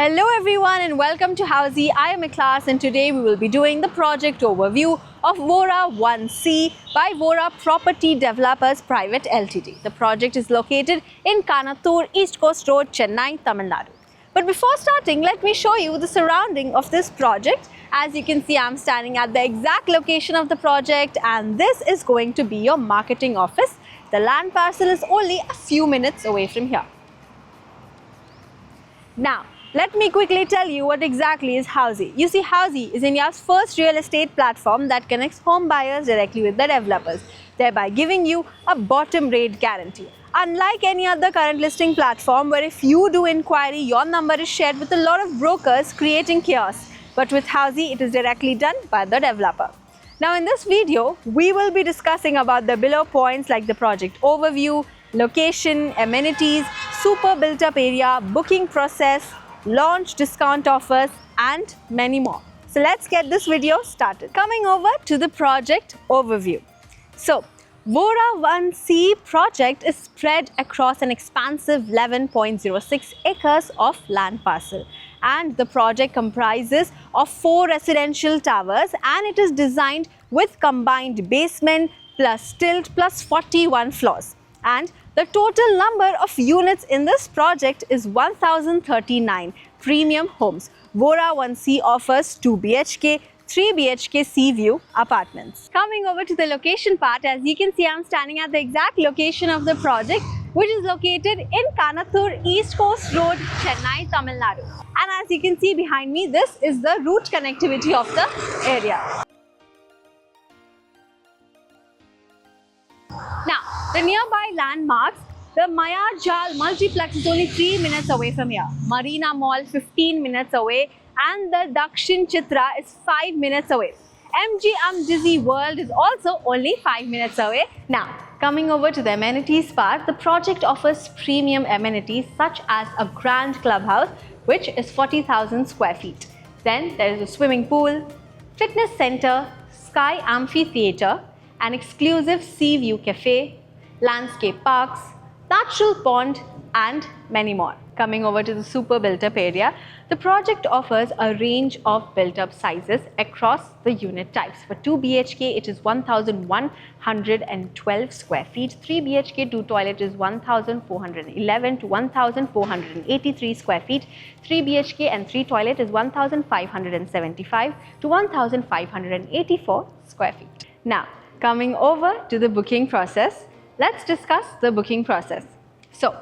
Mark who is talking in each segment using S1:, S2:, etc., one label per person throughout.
S1: Hello everyone and welcome to Housey. I am Ikhlas and today we will be doing the project overview of Vora 1C by Vora Property Developers Private Ltd. The project is located in Kanattur, East Coast Road, Chennai, Tamil Nadu. But before starting, let me show you the surrounding of this project. As you can see, I'm standing at the exact location of the project and this is going to be your marketing office. The land parcel is only a few minutes away from here. Now, let me quickly tell you what exactly is Housey. You see, Housey is India's first real estate platform that connects home buyers directly with the developers, thereby giving you a bottom rate guarantee. Unlike any other current listing platform where if you do inquiry, your number is shared with a lot of brokers creating chaos. But with Housey, it is directly done by the developer. Now in this video, we will be discussing about the below points like the project overview, location, amenities, super built up area, booking process, launch discount offers and many more. So let's get this video started. Coming over to the project overview. So Vora 1C project is spread across an expansive 11.06 acres of land parcel, and the project comprises of 4 residential towers and it is designed with combined basement plus tilt plus 41 floors. And the total number of units in this project is 1039 premium homes. Vora 1C offers 2 BHK, 3 BHK sea view apartments. Coming over to the location part, as you can see, I'm standing at the exact location of the project, which is located in Kanattur, East Coast Road, Chennai, Tamil Nadu. And as you can see behind me, this is the route connectivity of the area. Now, the nearby landmarks, the Maya Jal Multiplex is only 3 minutes away from here. Marina Mall 15 minutes away and the Dakshin Chitra is 5 minutes away. MGM Disney World is also only 5 minutes away. Now, coming over to the amenities part, the project offers premium amenities such as a grand clubhouse which is 40,000 square feet. Then there is a swimming pool, fitness center, sky amphitheater, an exclusive sea view cafe, landscape parks, natural pond and many more. Coming over to the super built up area, the project offers a range of built up sizes across the unit types. For 2 BHK, it is 1112 square feet. 3 BHK 2 toilet is 1411 to 1483 square feet. 3 BHK and 3 toilet is 1575 to 1584 square feet. Now, coming over to the booking process, let's discuss the booking process. So,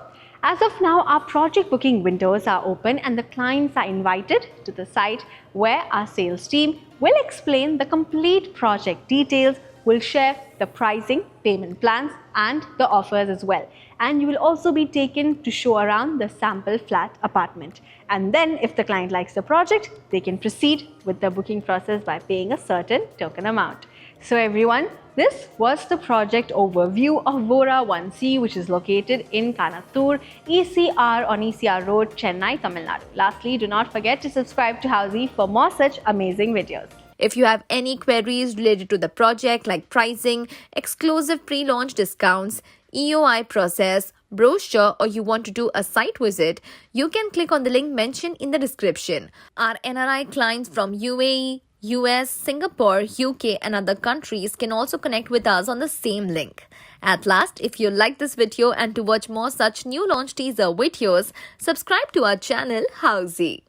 S1: as of now, our project booking windows are open and the clients are invited to the site where our sales team will explain the complete project details, will share the pricing, payment plans and the offers as well. And you will also be taken to show around the sample flat apartment. And then if the client likes the project, they can proceed with the booking process by paying a certain token amount. So everyone, this was the project overview of Vora 1C, which is located in Kanattur, ECR on ECR Road, Chennai, Tamil Nadu. Lastly, do not forget to subscribe to Housey for more such amazing videos.
S2: If you have any queries related to the project like pricing, exclusive pre-launch discounts, EOI process, brochure, or you want to do a site visit, you can click on the link mentioned in the description. Our NRI clients from UAE, US, Singapore, UK and other countries can also connect with us on the same link. At last, if you like this video and to watch more such new launch teaser videos, subscribe to our channel Housey.